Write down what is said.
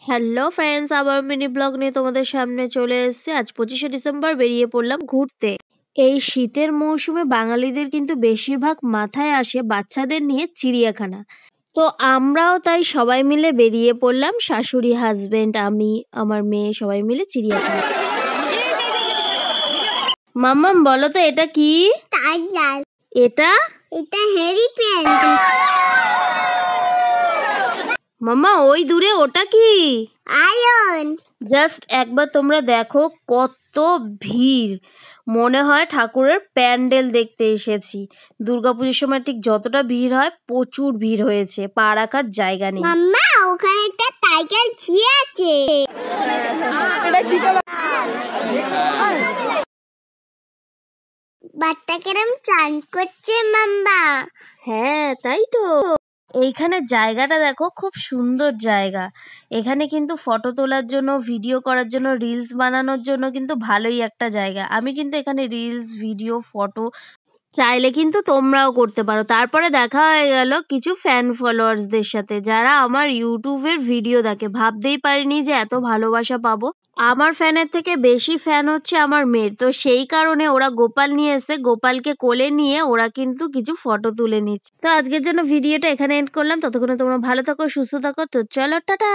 Hello friends, আবার mini blog নিয়ে তোমাদের সামনে চলে এসেছে। আজ 25শে ডিসেম্বর বেরিয়ে পড়লাম ঘুরতে। এই শীতের মৌসুমে বাঙালিদের কিন্তু বেশিরভাগ মাথায় আসে বাচ্চাদের নিয়ে চিড়িয়াখানা। তো আমরাও তাই সবাই মিলে বেরিয়ে পড়লাম, শাশুড়ি, হাজবেন্ড, আমি, আমার মেয়ে সবাই মিলে চিড়িয়াখানা। মাম্মাম বলো তো এটা কি? এটা এলিফ্যান্ট। মাম্মা ওই দূরে ওটা কি? আয়ন। জাস্ট একবার তোমরা দেখো কত ভিড়, মনে হয় ঠাকুরের প্যান্ডেল দেখতে এসেছি। দুর্গাপুজোর সময় ঠিক যতটা ভিড় হয় প্রচুর ভিড় হয়েছে, পা রাখার জায়গা নেই। মাম্মা ওখানে একটা টাইগার শুয়ে আছে। বাচ্চা কেরম চান করছে মাম্মা। হ্যাঁ তাই তো। এইখানে জায়গাটা দেখো, খুব সুন্দর জায়গা। এখানে কিন্তু ফটো তোলার জন্য, ভিডিও করার জন্য, রিলস বানানোর জন্য কিন্তু ভালোই একটা জায়গা। আমি কিন্তু এখানে রিলস, ভিডিও, ফটো চাইলে কিন্তু তোমরাও করতে পারো। তারপরে দেখা হয়ে গেল কিছু ফ্যান ফলোয়ার্সদের সাথে, যারা আমার ইউটিউবের ভিডিও দেখে। ভাবতেই পারিনি যে এত ভালোবাসা পাবো। আমার ফ্যানের থেকে বেশি ফ্যান হচ্ছে আমার মেয়ের। তো সেই কারণে ওরা গোপাল নিয়ে এসে, গোপালকে কোলে নিয়ে ওরা কিন্তু কিছু ফটো তুলে নিচ্ছে। তো আজকের জন্য ভিডিওটা এখানে এন্ড করলাম। ততক্ষণে তোমরা ভালো থাকো, সুস্থ থাকো। তো চলো টাটা।